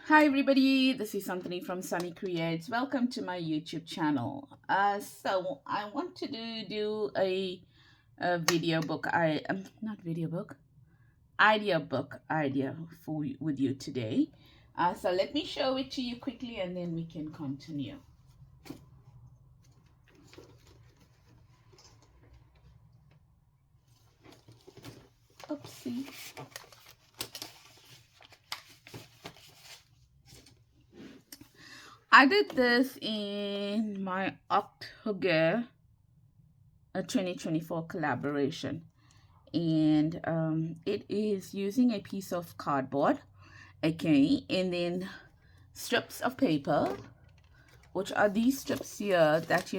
Hi everybody, this is Anthony from Sunny Creates. Welcome to my YouTube channel. So I want to do a video book. Not video book, idea with you today. So let me show it to you quickly and then we can continue. Oopsie. I did this in my October 2024 collaboration, and it is using a piece of cardboard, okay, and then strips of paper, which are these strips here that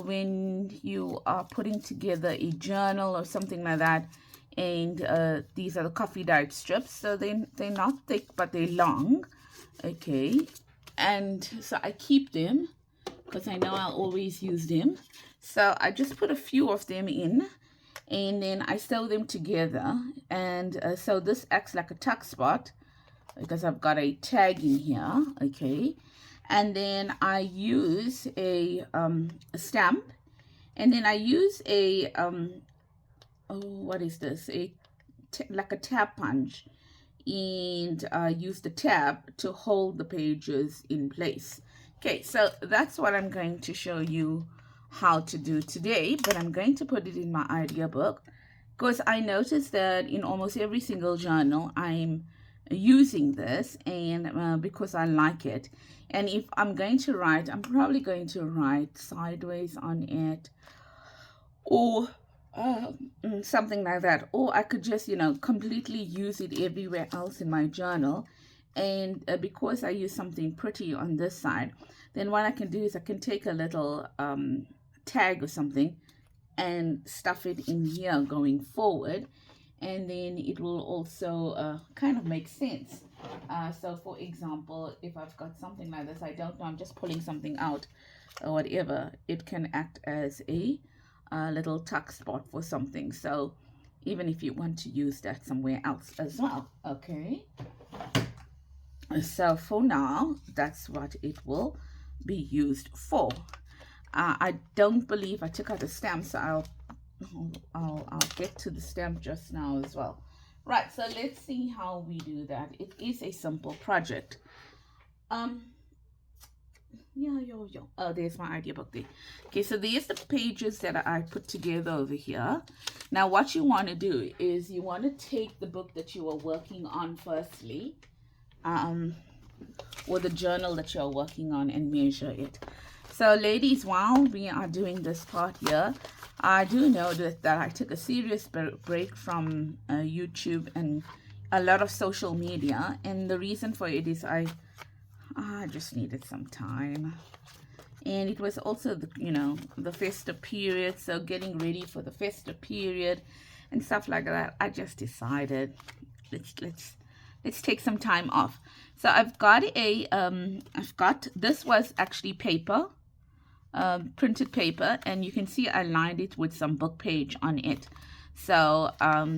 when you are putting together a journal or something like that, and these are the coffee dyed strips, so they're not thick but they're long, okay. And so I keep them because I know I'll always use them. So I just put a few of them in and then I sew them together. And so this acts like a tuck spot because I've got a tag in here, okay. And then I use a stamp, and then I use a what is this, like a tab punch, and use the tab to hold the pages in place. Okay, so that's what I'm going to show you how to do today, but I'm going to put it in my idea book because I noticed that in almost every single journal I'm using this, and because I like it. And if I'm going to write, I'm probably going to write sideways on it, or something like that, or I could just completely use it everywhere else in my journal. And because I use something pretty on this side, then what I can do is I can take a little tag or something and stuff it in here going forward, and then it will also kind of make sense. So for example, if I've got something like this, I don't know, I'm just pulling something out or whatever, it can act as a little tuck spot for something. So even if you want to use that somewhere else as well, okay. So for now, that's what it will be used for. I don't believe I took out the stamp, so I'll get to the stamp just now as well. Right, so let's see how we do that. It is a simple project. Oh, there's my idea book there. Okay, so there's the pages that I put together over here. Now what you want to do is you want to take the book that you are working on firstly, or the journal that you're working on, and measure it. So ladies, while we are doing this part here, I do know that I took a serious break from YouTube and a lot of social media, and the reason for it is I just needed some time, and it was also the festive period, so getting ready for the festive period and stuff like that. I just decided let's take some time off. So I've got this was actually paper, printed paper, and you can see I lined it with some book page on it. So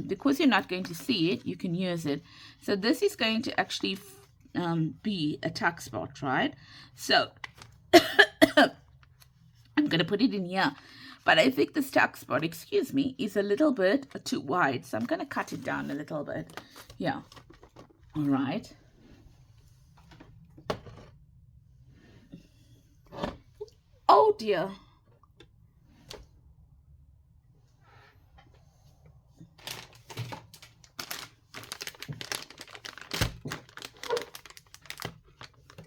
because you're not going to see it, you can use it. So this is going to actually be a tuck spot, right? So I'm going to put it in here, but I think this tuck spot, excuse me, is a little bit too wide, so I'm going to cut it down a little bit. Yeah, all right. Oh dear.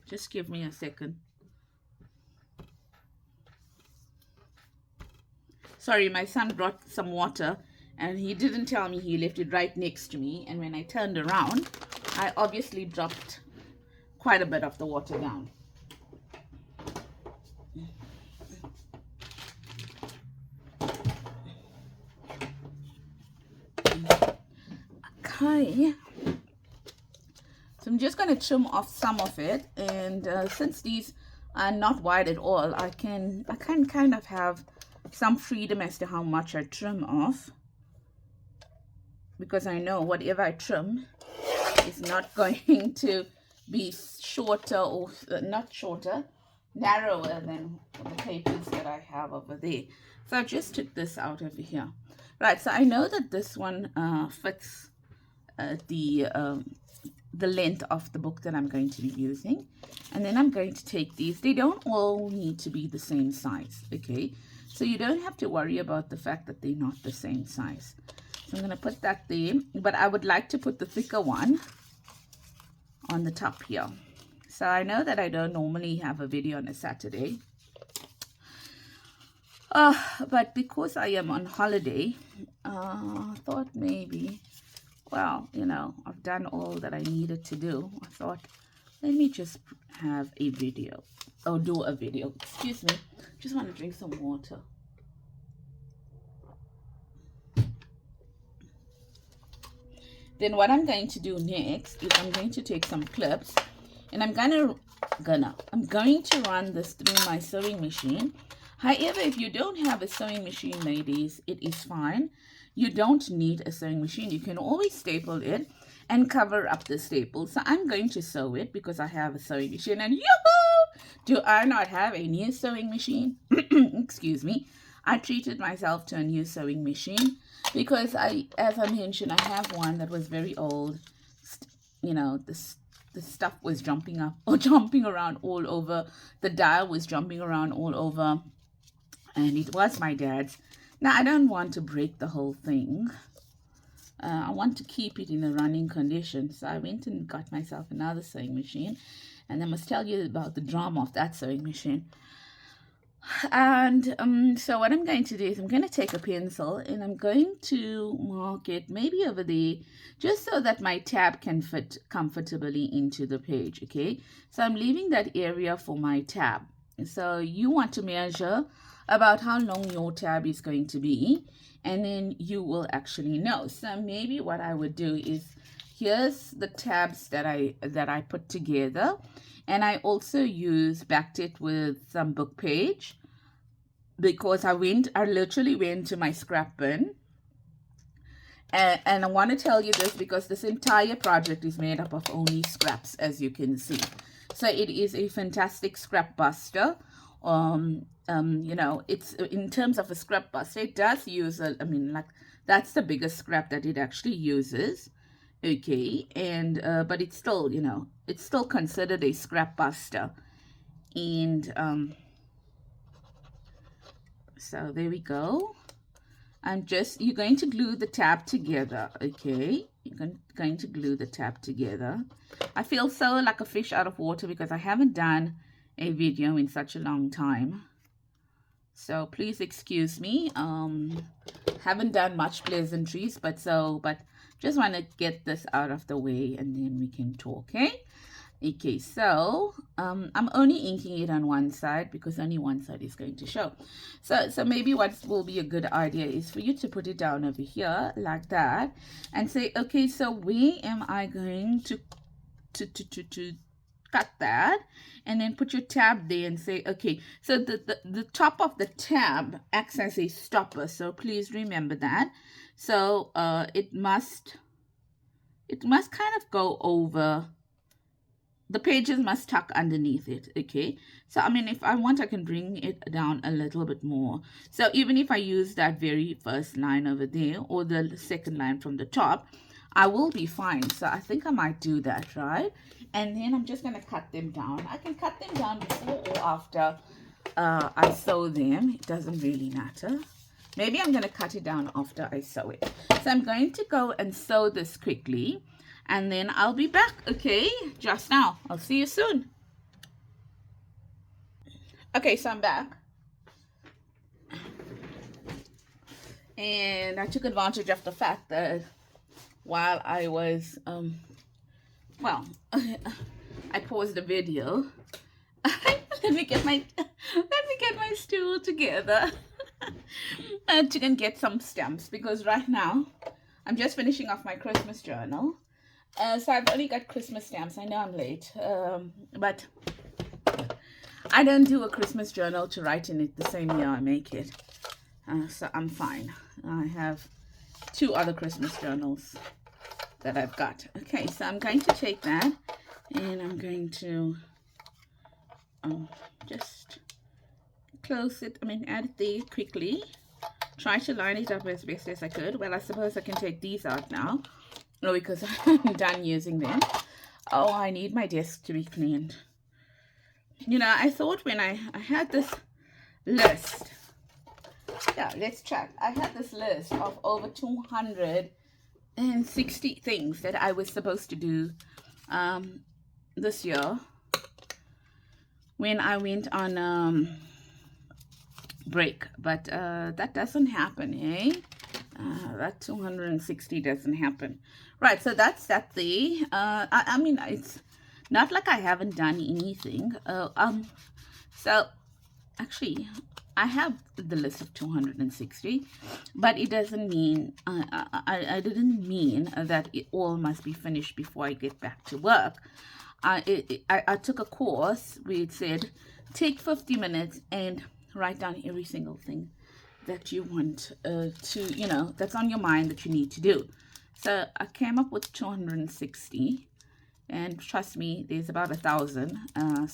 Just give me a second. Sorry, my son brought some water and he didn't tell me, he left it right next to me, and when I turned around, I obviously dropped quite a bit of the water down. Okay. So I'm just going to trim off some of it, and since these are not wide at all, I can kind of have some freedom as to how much I trim off, because I know whatever I trim is not going to be shorter, or not shorter, narrower than the papers that I have over there. So I just took this out over here. Right, so I know that this one fits the length of the book that I'm going to be using. And then I'm going to take these. They don't all need to be the same size, okay? So you don't have to worry about the fact that they're not the same size. So I'm going to put that there, but I would like to put the thicker one on the top here. So I know that I don't normally have a video on a Saturday, but because I am on holiday, I thought maybe, well, you know, I've done all that I needed to do. I thought, let me just have a video, or do a video. Excuse me, just want to drink some water. Then what I'm going to do next is I'm going to take some clips, and I'm going to run this through my sewing machine. However, if you don't have a sewing machine, ladies, it is fine. You don't need a sewing machine. You can always staple it and cover up the staple. So I'm going to sew it because I have a sewing machine. And yoo-hoo! Do I not have a new sewing machine? Excuse me. I treated myself to a new sewing machine because as I mentioned, I have one that was very old. You know, the stuff was jumping around all over. The dial was jumping around all over. And it was my dad's. Now, I don't want to break the whole thing. I want to keep it in a running condition. So I went and got myself another sewing machine. And I must tell you about the drama of that sewing machine. And so what I'm going to do is I'm going to take a pencil and I'm going to mark it maybe over there, just so that my tab can fit comfortably into the page, okay? So I'm leaving that area for my tab. So you want to measure about how long your tab is going to be, and then you will actually know. So maybe what I would do is, here's the tabs that I put together, and I also backed it with some book page, because I literally went to my scrap bin, and I want to tell you this because this entire project is made up of only scraps, as you can see. So it is a fantastic scrap buster. You know, it's in terms of a scrap buster, it does use I mean, like, that's the biggest scrap that it actually uses, okay? And but it's still, you know, it's still considered a scrap buster. And so there we go. You're going to glue the tab together, okay? You're going to glue the tab together. I feel so like a fish out of water because I haven't done a video in such a long time. So please excuse me. Haven't done much pleasantries, but just want to get this out of the way and then we can talk, okay? Okay, so I'm only inking it on one side because only one side is going to show. So maybe what will be a good idea is for you to put it down over here like that and say, okay, so where am I going to cut that? And then put your tab there and say, okay, so the top of the tab acts as a stopper, so please remember that. So it must kind of go over. The pages must tuck underneath it, okay? So, I mean, if I want, I can bring it down a little bit more. So, even if I use that very first line over there or the second line from the top, I will be fine. So, I think I might do that, right? And then I'm just going to cut them down. I can cut them down before or after I sew them. It doesn't really matter. Maybe I'm going to cut it down after I sew it. So, I'm going to go and sew this quickly. And then I'll be back, okay? Just now. I'll see you soon. Okay, so I'm back. And I took advantage of the fact that while I was, well, I paused the video. Let me get my stool together. To get some stamps, because right now I'm just finishing off my Christmas journal. So I've only got Christmas stamps. I know I'm late, but I don't do a Christmas journal to write in it the same year I make it. So I'm fine. I have 2 other Christmas journals that I've got. Okay, so I'm going to take that And I'm going to just close it, add it there quickly. Try to line it up as best as I could. Well, I suppose I can take these out now. No, because I'm done using them. Oh, I need my desk to be cleaned. I thought when I had this list. Yeah, let's check. I had this list of over 260 things that I was supposed to do this year when I went on break. But that doesn't happen, eh? That 260 doesn't happen. Right, so that's that there. It's not like I haven't done anything. So actually, I have the list of 260, but it doesn't mean, I didn't mean that it all must be finished before I get back to work. I took a course where it said, take 50 minutes and write down every single thing that you want to, that's on your mind that you need to do. So I came up with 260, and trust me, there's about 1,000. There's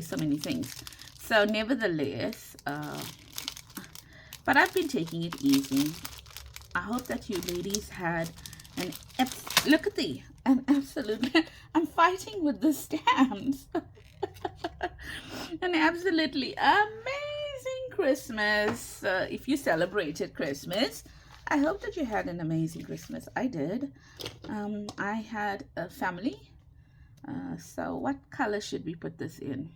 so many things. So nevertheless, but I've been taking it easy. I hope that you ladies had look at an absolute, I'm fighting with the stamps. An absolutely amazing Christmas. If you celebrated Christmas, I hope that you had an amazing Christmas. I did. I had a family. So what color should we put this in?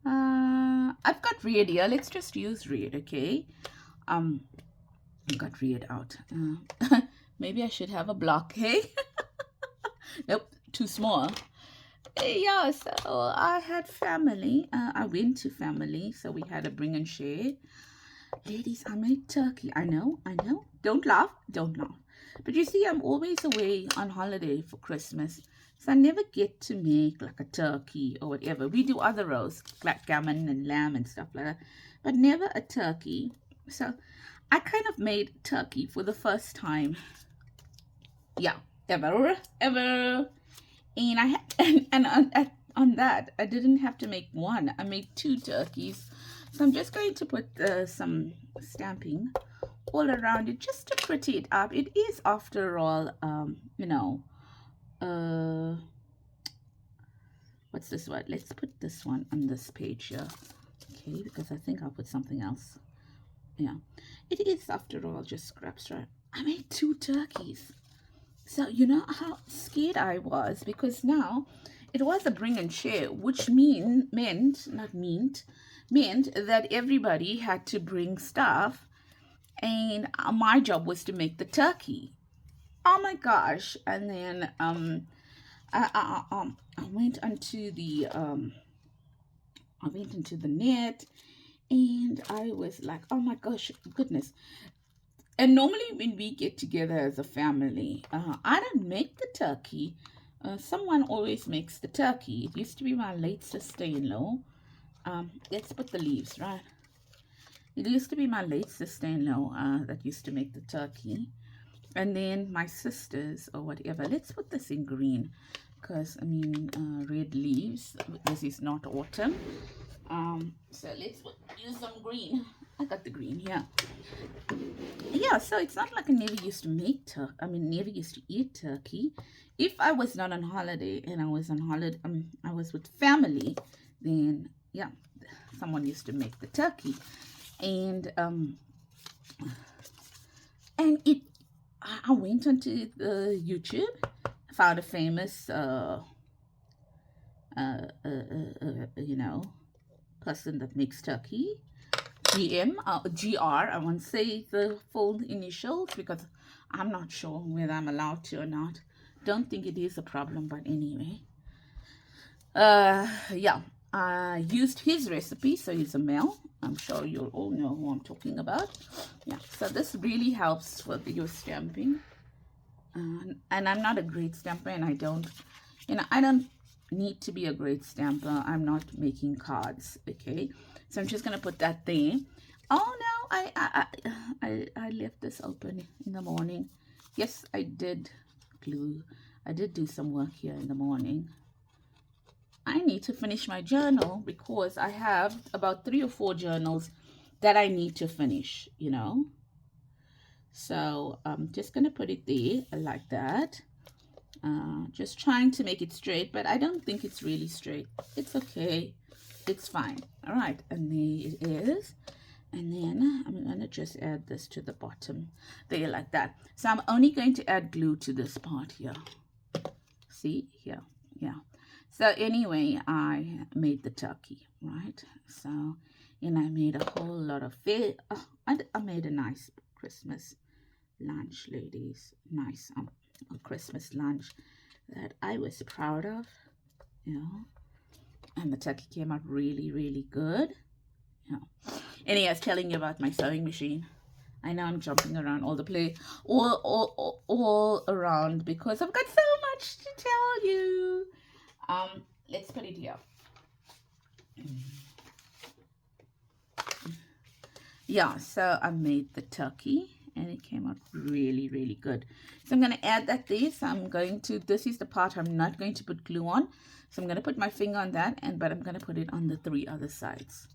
I've got red here. Let's just use red, okay? I've got red out. Maybe I should have a block, hey? Nope, too small. Yeah, so I had family. I went to family, so we had a bring and share. Ladies, I made turkey. I know. Don't laugh. But you see, I'm always away on holiday for Christmas, so I never get to make like a turkey or whatever. We do other roasts, like gammon and lamb and stuff like that, but never a turkey. So I kind of made turkey for the first time. Yeah, ever. And I had, and on that, I didn't have to make one. I made 2 turkeys. So I'm just going to put some stamping all around it just to pretty it up. It is, after all, what's this word? Let's put this one on this page here. Okay, because I think I'll put something else. Yeah, it is, after all, just scraps, right? I made 2 turkeys. So you know how scared I was, because now it was a bring and share, which meant that everybody had to bring stuff, and my job was to make the turkey. Oh my gosh! And then I went into the net, and I was like, oh my gosh, goodness. And normally when we get together as a family, I don't make the turkey. Someone always makes the turkey. It used to be my late sister-in-law. Let's put the leaves, right? It used to be my late sister-in-law that used to make the turkey. And then my sisters or whatever. Let's put this in green, because, red leaves. This is not autumn. So let's use some green. I got the green here. Yeah, so it's not like I never used to make turkey. Never used to eat turkey. If I was not on holiday and I was on holiday, I was with family, then yeah, someone used to make the turkey, and I went onto YouTube, found a famous person that makes turkey. GR, I won't say the full initials because I'm not sure whether I'm allowed to or not. Don't think it is a problem, but anyway. Yeah, I used his recipe, so he's a male. I'm sure you'll all know who I'm talking about. Yeah, so this really helps with your stamping. And I'm not a great stamper, and I don't need to be a great stamper. I'm not making cards, okay? So I'm just gonna put that there. Oh no, I left this open in the morning, Yes, I did glue. I did do some work here in the morning. I need to finish my journal because I have about 3 or 4 journals that I need to finish, you know. So I'm just going to put it there like that. Just trying to make it straight, but I don't think it's really straight. It's okay. It's fine. All right, and there it is. And then I'm going to just add this to the bottom there like that. So I'm only going to add glue to this part here. See here, yeah. So anyway, I made the turkey, right? So, and I made a whole lot of fish. Oh, I made a nice Christmas lunch, ladies. Nice a Christmas lunch that I was proud of, you know. And the turkey came out really, really good. You know. Anyway, I was telling you about my sewing machine. I know I'm jumping around all the place, all around because I've got so much to tell you. Let's put it here. Yeah, so I made the turkey and it came out really, really good. So I'm going to add that there. So I'm going to, this is the part I'm not going to put glue on. So I'm going to put my finger on that, but I'm going to put it on the 3 other sides.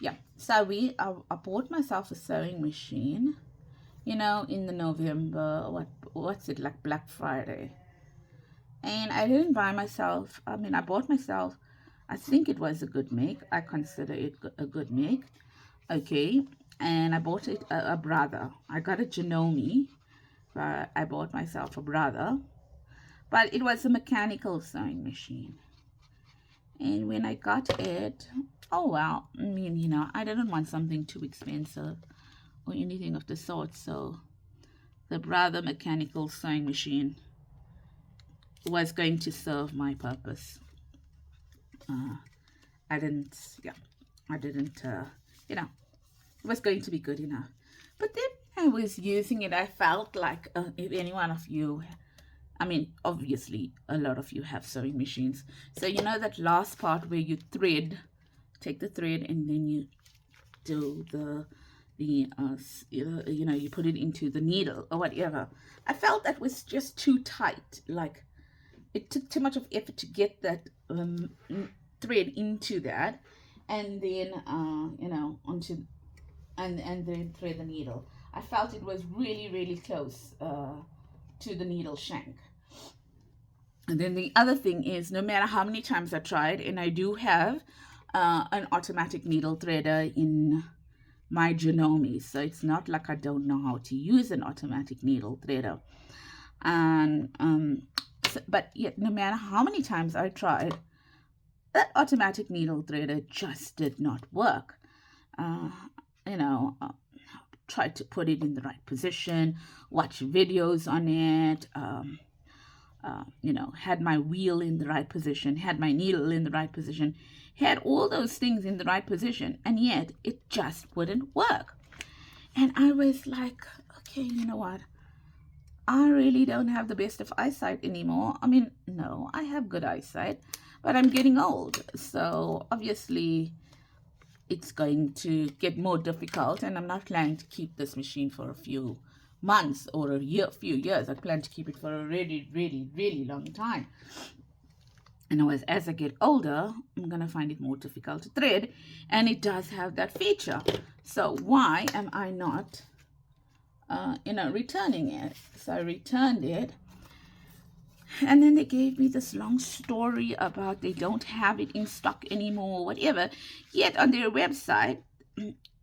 Yeah, so I bought myself a sewing machine, you know, in the November, what's it, like Black Friday. And I didn't buy myself, I mean, I bought myself, I think it was a good make. I consider it a good make. Okay, and I bought it a brother. I got a Janome, but I bought myself a brother. But it was a mechanical sewing machine. And when I got it, oh well, I mean, you know, I didn't want something too expensive or anything of the sort. So the brother mechanical sewing machine was going to serve my purpose. I didn't, you know, it was going to be good enough. But then I was using it, I felt like if any one of you, I mean, obviously a lot of you have sewing machines. So you know that last part where you thread, take the thread and then you do you know, you put it into the needle or whatever. I felt that was just too tight. Like it took too much of effort to get that thread into that, and then you know, onto and then thread the needle. I felt it was really, really close to the needle shank. And then the other thing is, no matter how many times I tried, and I do have an automatic needle threader in my Janome, so it's not like I don't know how to use an automatic needle threader. And but yet, no matter how many times I tried, that automatic needle threader just did not work. You know, tried to put it in the right position, watch videos on it, you know, had my wheel in the right position, had my needle in the right position, had all those things in the right position, and yet it just wouldn't work. And I was like, okay, you know what? I really don't have the best of eyesight anymore. I mean, no, I have good eyesight, but I'm getting old. So obviously it's going to get more difficult, and I'm not planning to keep this machine for a few months or few years. I plan to keep it for a really, really, really long time. And as I get older, I'm going to find it more difficult to thread, and it does have that feature. So why am I not, you know, returning it? So I returned it, and then they gave me this long story about they don't have it in stock anymore, whatever. Yet on their website,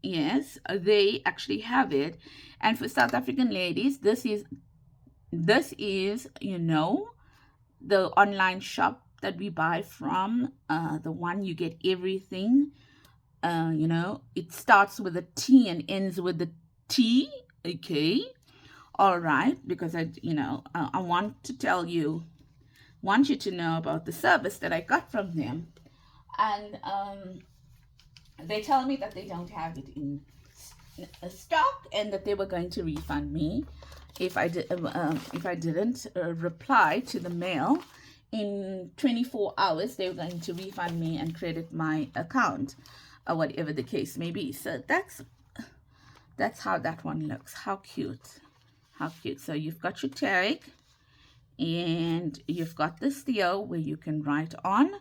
yes, they actually have it. And for South African ladies, this is, you know, the online shop that we buy from, the one you get everything. You know, it starts with a T and ends with a T. Okay, all right, because you know, I want you to know about the service that I got from them. And they tell me that they don't have it in stock, and that they were going to refund me if I didn't reply to the mail in 24 hours. They were going to refund me and credit my account, or whatever the case may be. So that's that's how that one looks. How cute. How cute. So you've got your tag, and you've got this Theo where you can write on,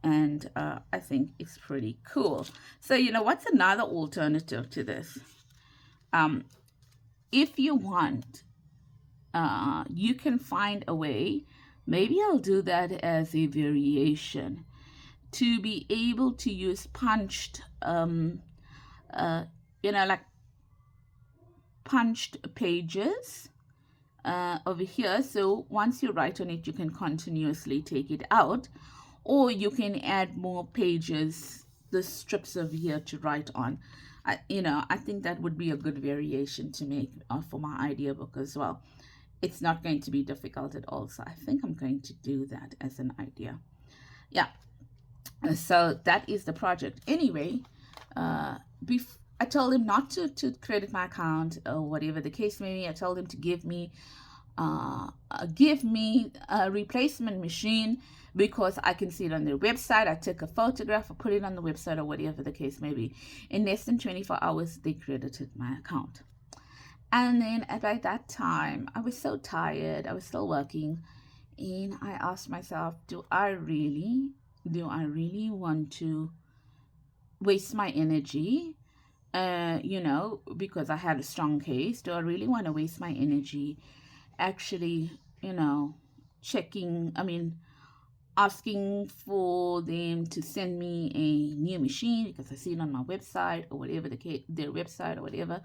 and I think it's pretty cool. So you know what's another alternative to this? If you want, you can find a way, maybe I'll do that as a variation, to be able to use punched like punched pages over here. So once you write on it, you can continuously take it out, or you can add more pages, the strips over here to write on. I think that would be a good variation to make for my idea book as well. It's not going to be difficult at all, so I think I'm going to do that as an idea. Yeah, so that is the project. Anyway, I told him not to credit my account or whatever the case may be. I told him to give me a replacement machine because I can see it on their website. I took a photograph, I put it on the website or whatever the case may be. In less than 24 hours, they credited my account. And then by that time, I was so tired. I was still working, and I asked myself, do I really want to waste my energy? Because I had a strong case. Do I really want to waste my energy actually, asking for them to send me a new machine because I see it on my website or whatever their website or whatever?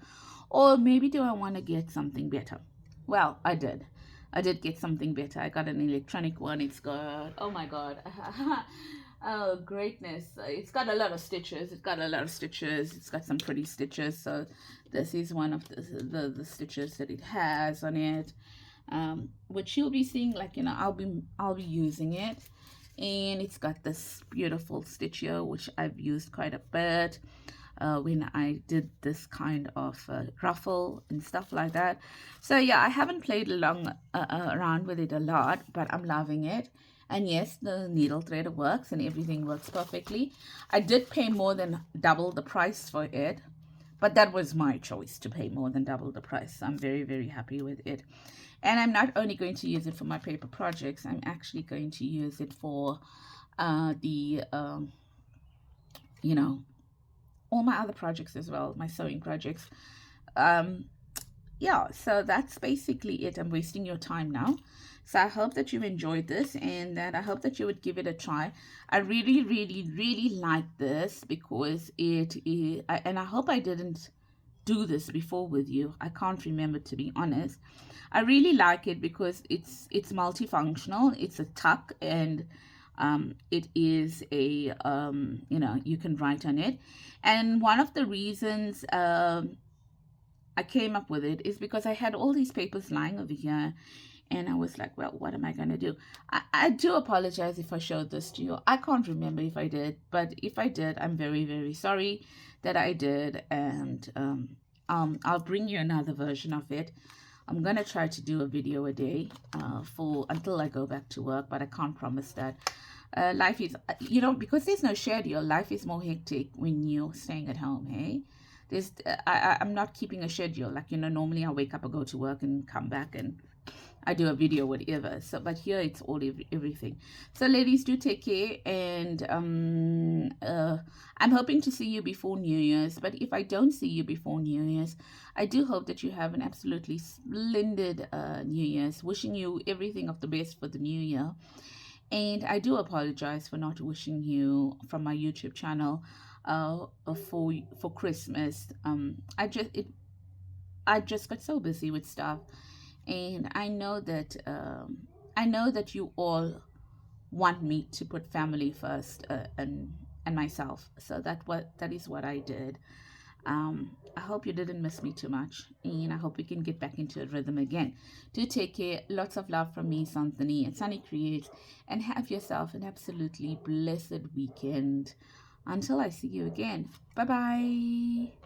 Or maybe do I want to get something better? Well, I did get something better. I got an electronic one. It's got, oh my god, oh greatness, it's got a lot of stitches. It's got some pretty stitches. So this is one of the stitches that it has on it, which you'll be seeing, I'll be using it. And it's got this beautiful stitch here, which I've used quite a bit when I did this kind of ruffle and stuff like that. So yeah, I haven't played around with it a lot, but I'm loving it. And yes, the needle thread works and everything works perfectly. I did pay more than double the price for it, but that was my choice to pay more than double the price. So I'm very, very happy with it. And I'm not only going to use it for my paper projects, I'm actually going to use it for all my other projects as well, my sewing projects. Yeah, so that's basically it. I'm wasting your time now. So I hope that you enjoyed this, and that I hope that you would give it a try. I really, really, really like this because it is, and I hope I didn't do this before with you. I can't remember, to be honest. I really like it because it's multifunctional. It's a tuck, and it is a you can write on it. And one of the reasons I came up with it is because I had all these papers lying over here, and I was like, well, what am I going to do? I do apologize if I showed this to you. I can't remember if I did, but if I did, I'm very, very sorry that I did. And I'll bring you another version of it. I'm going to try to do a video a day until I go back to work, but I can't promise that. Life is, because there's no schedule, life is more hectic when you're staying at home, hey? I'm not keeping a schedule. Normally I wake up, I go to work and come back and I do a video, whatever. So, but here it's all everything. So ladies, do take care, and I'm hoping to see you before New Year's. But if I don't see you before New Year's, I do hope that you have an absolutely splendid New Year's. Wishing you everything of the best for the new year. And I do apologize for not wishing you from my YouTube channel for Christmas. I just got so busy with stuff, and I know that you all want me to put family first, and myself. So that is what I did. I hope you didn't miss me too much, and I hope we can get back into a rhythm again. Do take care. Lots of love from me, Santhony and Sunny Creates, and have yourself an absolutely blessed weekend. Until I see you again. Bye-bye.